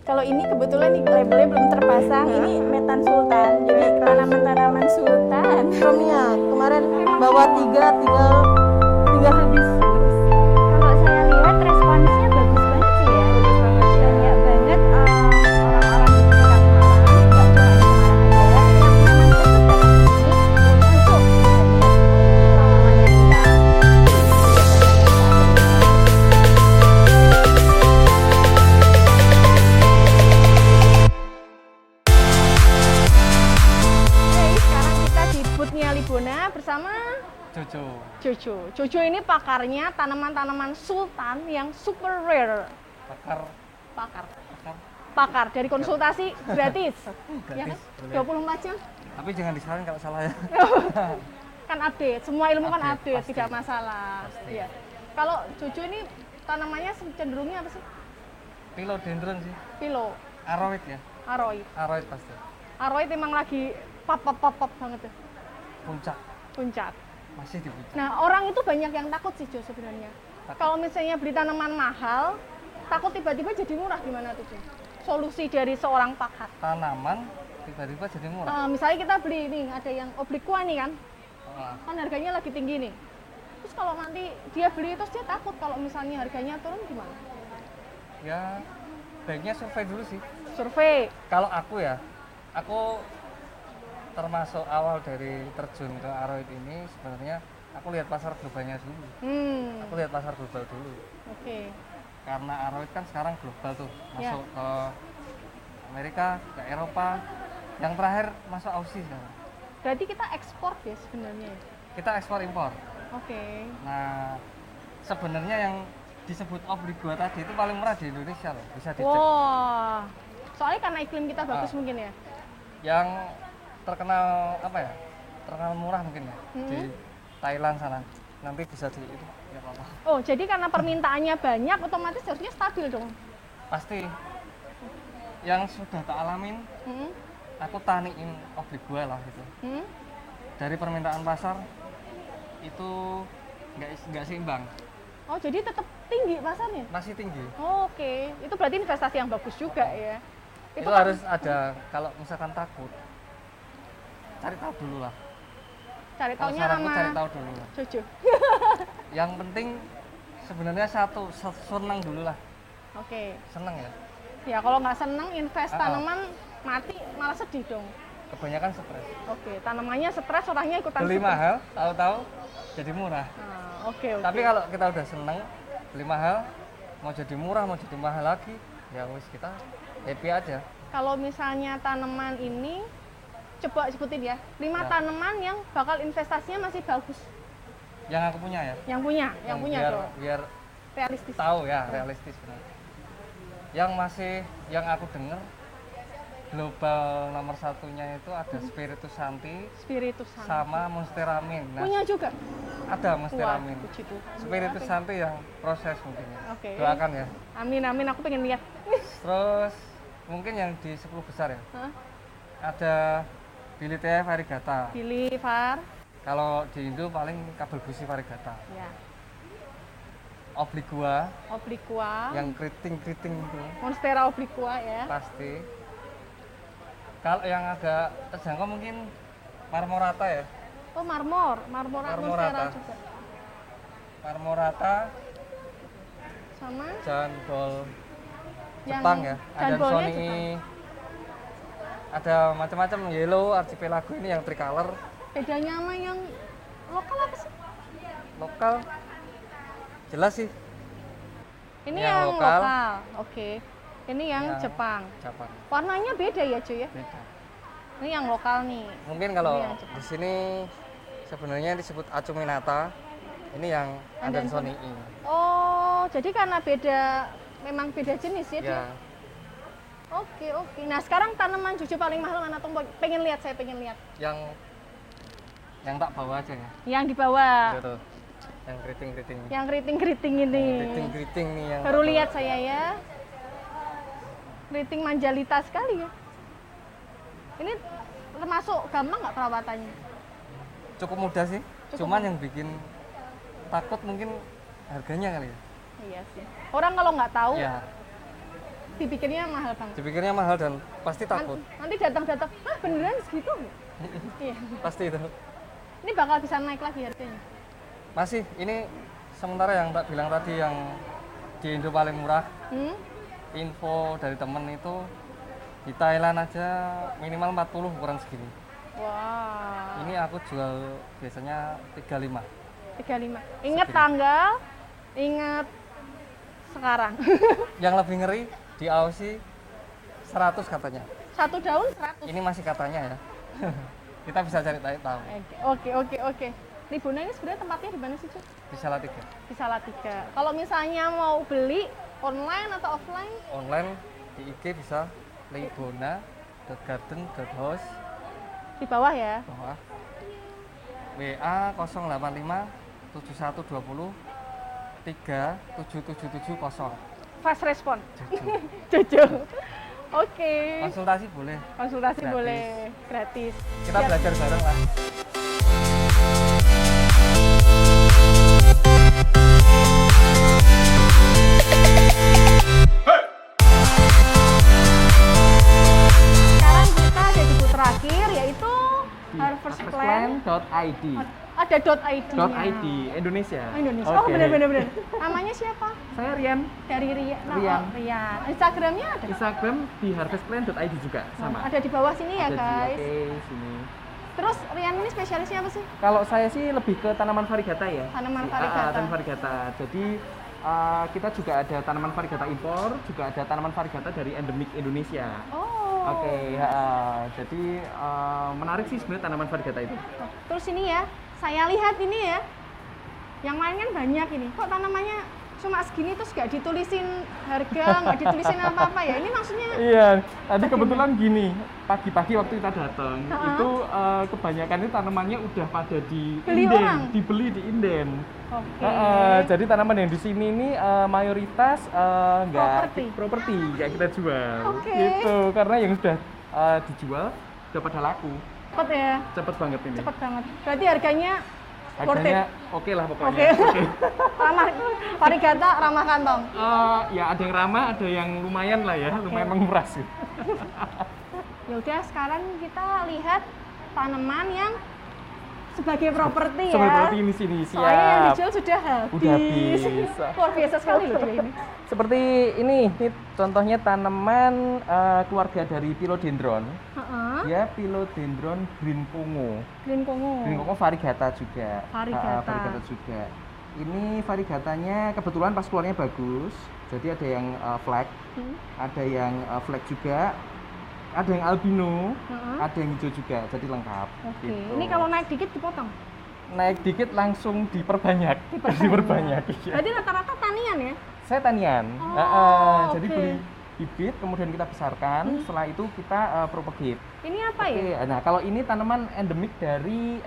Kalau ini kebetulan nih labelnya belum terpasang. Ini metan sultan. Jadi tanaman-tanaman sultan. Romia kemarin bawa 3 tinggal habis. Kalau saya lihat responsnya bagus banget sih ya. Bagus banget. Banyak banget orang-orang di sekitar Semarang, nggak cuma di Semarang aja, yang memang ikut dalam ini untuk namanya kita. Oke, sekarang kita di booth-nya Libona bersama Cucu. Cucu. Cucu ini pakarnya tanaman-tanaman sultan yang super rare. Pakar. Pakar. Pakar. Pakar dari konsultasi gratis. Ya kan? Boleh. 24 jam. Tapi jangan disalahin kalau salah ya. Kan update, semua ilmu kan update, Pasti. tidak masalah. Pasti. Iya. Kalau cucu ini tanamannya cenderungnya apa sih? Philodendron sih. Pilo, Aroid ya. aroid. Aroid pasti. Aroid emang lagi pop banget tuh, Puncak. puncak. Masih di puncak. Nah, orang itu banyak yang takut sih Jo sebenarnya. Takut. Kalau misalnya beli tanaman mahal, takut tiba-tiba jadi murah gimana tuh Jo? Solusi dari seorang pakar. Tanaman tiba-tiba jadi murah. Misalnya kita beli nih, ada yang obliqua nih kan, Wah, kan harganya lagi tinggi nih. Terus kalau nanti dia beli terus dia takut kalau misalnya harganya turun gimana? ya baiknya survei dulu sih. Survei. Kalau aku ya, aku termasuk awal dari terjun ke Aroid ini sebenarnya aku lihat pasar globalnya dulu. Aku lihat pasar global dulu. Oke. Karena Aroid kan sekarang global tuh, Ya. masuk ke Amerika, ke Eropa. Yang terakhir masuk Aussie sekarang. Berarti kita ekspor ya sebenarnya. Kita ekspor impor. Oke. Nah, sebenarnya yang disebut obliqua tadi itu paling murah di Indonesia loh, bisa dicek. Wah. Soalnya karena iklim kita bagus Ah. mungkin ya. Yang terkenal apa ya? Terkenal murah mungkin ya di Thailand sana. Nanti bisa di itu ya apa-apa. Oh, jadi karena permintaannya banyak, otomatis harusnya stabil dong. Pasti yang sudah tak alamin, Hmm? aku taniin obliqua lah gitu. Hmm? Dari permintaan pasar itu nggak seimbang, Oh, jadi tetap tinggi pasarnya? masih tinggi. Oh, oke. Itu berarti investasi yang bagus juga ya. Itu kan- harus ada, kalau misalkan takut, cari tahu dulu lah. cari Kalau taunya saranku sama cari tahu dulu lah. cucu. Yang penting sebenarnya satu, senang dulu lah, Oke. senang ya. Ya, kalau nggak seneng invest Ah, ah. tanaman mati malah sedih dong. Kebanyakan stres. Oke, tanamannya stres, orangnya ikutan Beli stres. mahal, tahu-tahu jadi murah. Nah, oke, oke. Tapi kalau kita udah seneng, beli mahal, mau jadi murah, mau jadi mahal lagi, ya wis kita happy aja. Kalau misalnya tanaman ini, coba sebutin ya, 5 Ya. tanaman yang bakal investasinya masih bagus. Yang aku punya ya. Yang punya biar, dong. biar Realistis. tahu ya, realistis benar. Yang aku dengar global nomor satunya itu ada Spiritus Santi Spiritus Santi. sama Monstera Min. Nah, Punya juga. ada Monstera Min. puji Tuhan. Spiritus Santi yang proses mungkin ya. Oke. Doakan ya. Amin, amin. Aku pengen lihat. Terus mungkin yang di 10 besar ya. Hah? Ada Bilitea variegata. Pilih Far. Kalau di Indo paling kabel busi variegata. Ya. Obliqua Obliqua. yang keriting-keriting itu Monstera obliqua ya. pasti. Kalau yang agak terjangkau mungkin Marmorata ya. Oh, Marmorata Marmorata. Monstera juga. Marmorata, Sama Jambol yang Jepang ya. Ada jambulnya Sony, Jepang. ada macam-macam yellow, archipelago ini yang tricolor. Bedanya sama yang lokal apa sih? Lokal jelas sih. Ini Yang yang lokal. lokal. Oke. Ini yang Yang Jepang. Jepang. Warnanya beda ya, cuy ya? Beda. Ini yang lokal nih. Mungkin kalau Ini yang Jepang. di sini sebenarnya disebut Acuminata. Ini yang Adansonii. Adansonii. Oh, jadi karena memang beda jenis ya, dia? Ya, Oke, oke. Nah, sekarang tanaman cucu paling mahal mana tuh? Saya pengen lihat. yang tak bawa aja ya. Yang di bawah. Itu tuh. Yang keriting-keriting. Yang keriting-keriting ini. Keriting-keriting nih yang Baru tak lihat bawa. saya ya. Keriting manjalita sekali ya. Ini termasuk gampang nggak perawatannya? Cukup mudah sih. Cukup Cuman yang bikin takut mungkin harganya kali ya. Iya sih. Orang kalau nggak tahu, Ya, Dipikirnya mahal banget. Dipikirnya mahal dan pasti takut. Nanti datang-datang, ah beneran segitu? Iya. Pasti itu. Ini bakal bisa naik lagi harganya. Masih, ini sementara yang tak bilang tadi yang di Indo paling murah. Info dari temen itu di Thailand aja minimal 40 ukuran segini. Wah. Ini aku jual biasanya 35. 35. Ingat tanggal, ingat sekarang. Yang lebih ngeri di Aussie 100 katanya. Satu daun 100. Ini masih katanya ya. Kita bisa cari tahu. Oke. Tribuna ini sebenarnya tempatnya di mana sih, Cuk? Di Salatiga. Di Salatiga. Kalau misalnya mau beli online atau offline? Online di IG bisa libona.garden.house Di bawah ya. bawah. WA 085 7120 37770. Fast respon. Jujur. Jujur. Oke. Konsultasi boleh. Konsultasi Gratis. boleh gratis. Kita Siap. belajar bareng lah. Sekarang kita ada di booth terakhir yaitu Harvest Plan. Harvestplan.id. Ada .id. .id Indonesia. Indonesia. Oh, Oke. benar. Namanya siapa? Saya Rian. Dari Rian. Rian. Rian. Instagramnya ada. Instagram di harvestplan.id juga sama. Ada di bawah sini ya, Ada di- guys. Oke, sini. Terus Rian ini spesialisnya apa sih? Kalau saya sih lebih ke tanaman varigata ya. Tanaman varigata. Tanaman varigata. Jadi kita juga ada tanaman varigata impor, juga ada tanaman varigata dari endemik Indonesia. Oh. Oke, jadi menarik sih sebenarnya tanaman varigata itu. Terus ini ya, saya lihat ini ya, yang lain kan banyak ini. Kok tanamannya cuma segini terus nggak ditulisin harga, nggak ditulisin apa-apa ya? Ini maksudnya Iya, tadi kebetulan gini, pagi-pagi waktu kita datang, Ha-ha. itu kebanyakan itu tanamannya udah pada di Beli inden, orang? dibeli di inden. oke. Jadi tanaman yang di sini ini mayoritas nggak Properti. properti kayak kita jual, Oke. gitu. Karena yang sudah dijual udah pada laku, Cepet ya, cepet banget ini. cepet banget. Berarti harganya worth it. Harganya oke lah Oke. pokoknya. Oke. Ramah, varigata ramah kantong. Ya ada yang ramah, ada yang lumayan lah ya, lumayan menguras sih. Ya udah, sekarang kita lihat tanaman yang sebagai properti ya. Seperti ini sini, Soalnya yang siap. dijual sudah habis. Udah habis. Luar biasa sekali loh dia ini. Seperti ini contohnya tanaman keluarga dari Philodendron. Heeh. Dia Philodendron green Congo. Green Congo. Green Congo varigata juga. Varigata. Varigata juga. Ini varigatanya kebetulan pas keluarnya bagus. Jadi ada yang flag, ada yang flag juga, ada yang albino, Heeh. ada yang hijau juga. Jadi lengkap. Oke. gitu. Ini kalau naik dikit dipotong. naik dikit langsung diperbanyak. Diperbanyak. Iya. Berarti rata-rata tanian ya? Saya tanian. Oh, Jadi oke. beli bibit, kemudian kita besarkan. Setelah itu kita propagate. Ini apa ya? Oke, nah kalau ini tanaman endemik dari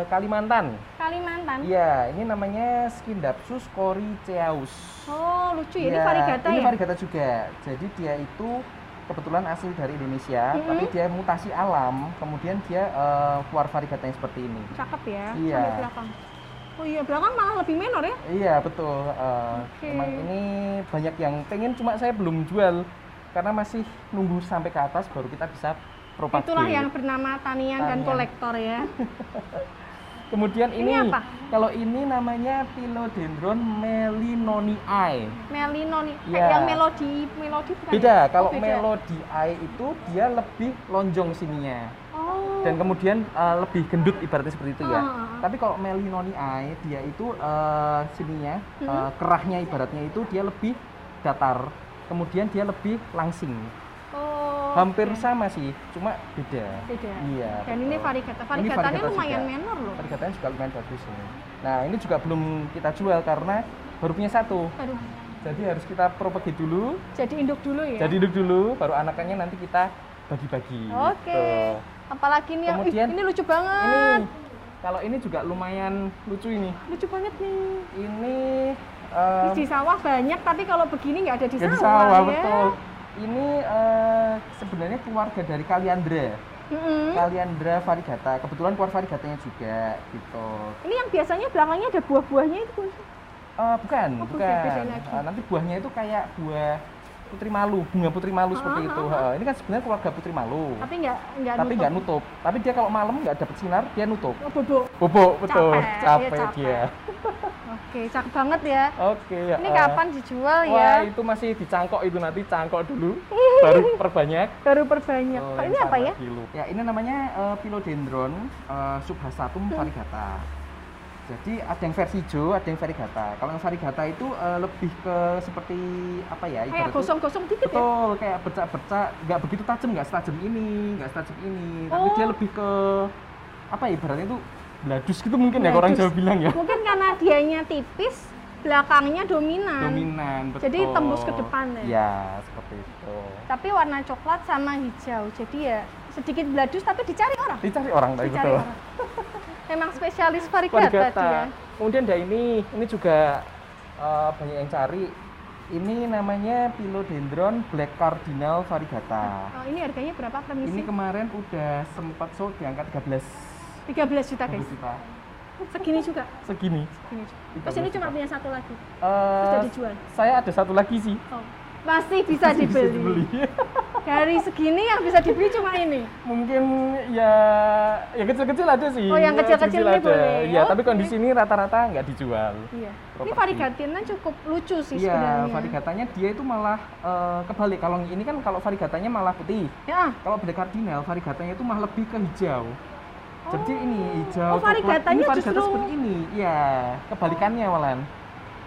Kalimantan. Kalimantan. Iya, ini namanya Scindapsus coryceus. Oh, lucu ya. Ini Iya, varigata ini ya? varigata juga. Jadi dia itu kebetulan asli dari Indonesia, tapi dia mutasi alam. Kemudian dia keluar varigatanya seperti ini. Cakep ya. Iya. Sampai belakang. Oh iya, belakang malah lebih menor ya? Iya betul. Oke. Emang ini banyak yang pengen, cuma saya belum jual karena masih nunggu sampai ke atas baru kita bisa propagate. Itulah yang bernama tanian dan Tanian. kolektor ya. Kemudian Ini ini, apa? kalau ini namanya Philodendron melinonii. Melinoni. Iya. Yang melodi bukan? Beda, ya? kalau Oh, beda. melodii itu dia lebih lonjong sininya. Oh. Dan kemudian lebih gendut ibaratnya seperti itu ya. Ah. Tapi kalau melinonii dia itu sininya kerahnya ibaratnya itu dia lebih datar. Kemudian dia lebih langsing. Oh. Hampir oke. sama sih, cuma beda. Beda. Iya. Dan ini betul. varigata. Ini Varigatanya varigata lumayan juga. menor loh. Varigatanya juga lumayan bagus ini. Nah, ini juga belum kita jual karena baru punya satu. Aduh. Jadi harus kita propagate dulu. Jadi induk dulu ya. Jadi hidup dulu, baru anakannya nanti kita bagi-bagi. Oke. Gitu. Apalagi ini yang Kemudian ini lucu banget. Ini kalau ini juga lumayan lucu ini. Lucu banget nih. Ini Di sawah banyak, tapi kalau begini nggak ada di nggak sawah, di sawah, ya. betul. Ini sebenarnya keluarga dari Kaliandra. Mm-mm. Kaliandra varigata. Kebetulan keluar varigatanya juga gitu. Ini yang biasanya belakangnya ada buah-buahnya itu. Bukan, Oh, bukan. beda lagi. Nanti buahnya itu kayak buah putri malu, bunga putri malu seperti itu. Ini kan sebenarnya keluarga putri malu. Tapi nggak nutup. Tapi dia kalau malam nggak dapat sinar, dia nutup. Oh, bobok. Bobok, betul. Capek, Capek dia. Oke, cakep banget ya. Oke. Ini kapan dijual ya? Wah, itu masih dicangkok itu, nanti cangkok dulu, baru perbanyak. Baru perbanyak. Oh, Ini apa ya? Ya, ini namanya Philodendron subhastatum variegata. Jadi ada yang versi hijau, ada yang variegata. Kalau yang variegata itu lebih ke seperti apa ya? Kayak gosong-gosong dikit ya? Betul, kayak bercak-bercak, nggak begitu tajam, nggak setajam ini, tapi dia lebih ke apa ya? Ibaratnya itu bladus gitu mungkin ya, orang Jawa bilang ya. Mungkin karena dianya tipis, belakangnya dominan. Dominan, betul. Jadi tembus ke depan ya? Iya, seperti itu. Tapi warna coklat sama hijau, jadi ya sedikit bladus tapi dicari orang. Dicari orang, Dicari betul. orang. Memang spesialis variegata dia. Kemudian ada ini juga banyak yang cari. Ini namanya Philodendron Black Cardinal variegata. Oh, ini harganya berapa permisi? Ini kemarin udah sempat sold di angka 13 juta guys. Segini juga. Segini. Terus ini cuma punya satu lagi. Sudah dijual. Saya ada satu lagi sih. Oh, masih bisa dibeli. Dari segini yang bisa dibeli cuma ini. Mungkin ya kecil-kecil ada sih. Oh, yang kecil-kecil ini boleh. Iya, tapi kondisi ini rata-rata nggak dijual. Iya. Ini variegatanya cukup lucu sih Iya, sebenarnya. variegatanya dia itu malah kebalik. Kalau ini kan kalau variegatanya malah putih. Ya. Kalau Black Cardinal variegatanya itu malah lebih ke hijau. Jadi ini hijau. Oh, variegatanya ini variegatanya justru seperti ini. Iya, kebalikannya malahan.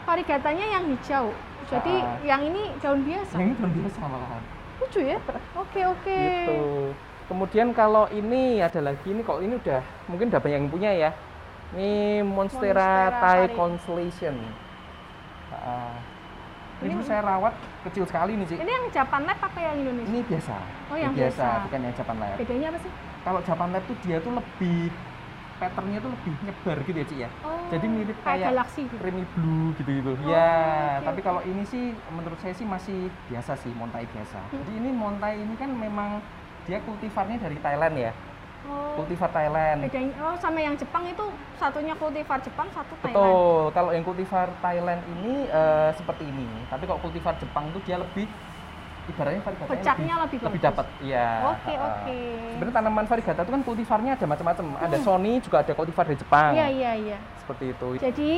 Variegatanya yang hijau. Jadi yang ini daun biasa. Yang ini daun biasa malahan. Lucu ya? Oke. Gitu. Kemudian kalau ini ada lagi, ini kalau ini mungkin udah banyak yang punya ya. Ini Monstera Thai Constellation. Ini saya rawat kecil sekali nih sih. Ini yang Japan Lab apa yang Indonesia? Ini biasa. Oh, yang biasa, biasa. bukan yang Japan Lab. Bedanya apa sih? Kalau Japan Lab tuh dia tuh lebih patternnya tuh lebih nyebar gitu ya, Ci ya. Oh, jadi mirip kayak galaksi gitu. creamy blue gitu-gitu. Oh, ya, okay, tapi kalau ini sih menurut saya sih masih biasa sih, montai biasa. Jadi ini montai ini kan memang dia kultivarnya dari Thailand ya. Oh. Kultivar Thailand. Bedanya, sama yang Jepang itu satunya kultivar Jepang, satu Thailand. Betul. Kalau yang kultivar Thailand ini seperti ini. Tapi kalau kultivar Jepang itu dia lebih ibaratnya variegata pecaknya lebih dapat. Iya. Oke. Sebenarnya tanaman variegata itu kan kultivarnya ada macam-macam. Ada Sony juga ada kultivar dari Jepang. Iya. Seperti itu. Jadi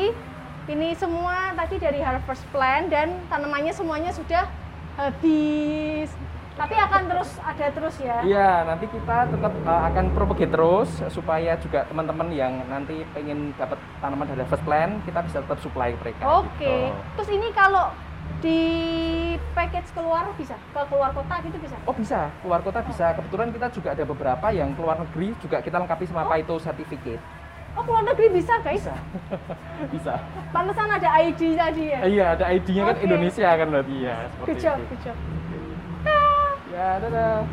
ini semua tadi dari Harvest Plan dan tanamannya semuanya sudah habis. Tapi akan ada terus ya? Iya, nanti kita tetap akan propagate terus supaya juga teman-teman yang nanti pengen dapat tanaman dari Harvest Plan, kita bisa tetap supply mereka. Oke. Gitu. Terus ini kalau di package keluar bisa? Ke keluar kota gitu bisa? Oh bisa, keluar kota bisa. Kebetulan kita juga ada beberapa yang keluar negeri juga kita lengkapi sama PAITO certificate. Oh, keluar negeri bisa guys? Bisa. Bisa. Pantesan ada ID tadi ya? Iya, ada ID-nya kan Oke. Indonesia kan berarti ya. Good job. Ya, dadah.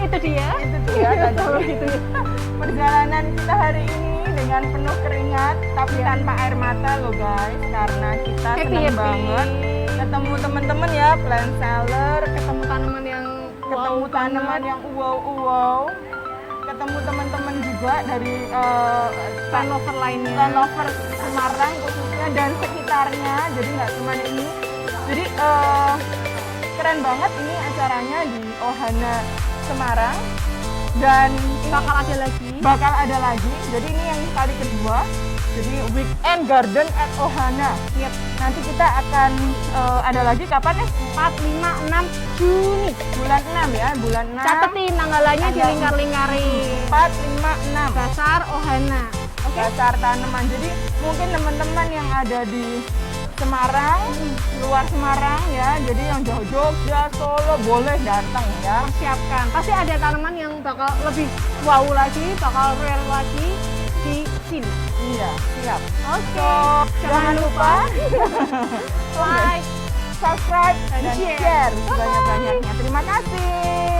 Itu dia tadi gitu ya. Perjalanan kita hari ini dengan penuh keringat tapi tanpa air mata loh guys, karena kita senang banget ketemu teman-teman ya, plant seller, ketemu tanaman yang wow, ketemu teman-teman juga dari plant lover lainnya, plant lover Semarang khususnya dan sekitarnya. Jadi nggak cuma ini, jadi keren banget ini acaranya di Ohana Semarang dan bakal ada lagi. Jadi ini yang kali kedua. Jadi Weekend Garden at Ohana. Yep. Nanti kita akan ada lagi kapan ya? 4, 5, 6 Juni. Bulan 6 ya, bulan 6. Catetin tanggalannya Ada dilingkar-lingkarin. 4, 5, 6. Dasar Ohana. Dasar tanaman. Jadi mungkin teman-teman yang ada di Semarang, luar Semarang ya. Jadi yang Jogja, Solo boleh datang ya. Siapkan. Pasti ada tanaman yang bakal lebih wow lagi, bakal rare lagi di sini. Iya, siap. Oke. Jangan lupa like, subscribe, dan share. share sebanyak-banyaknya. Terima kasih.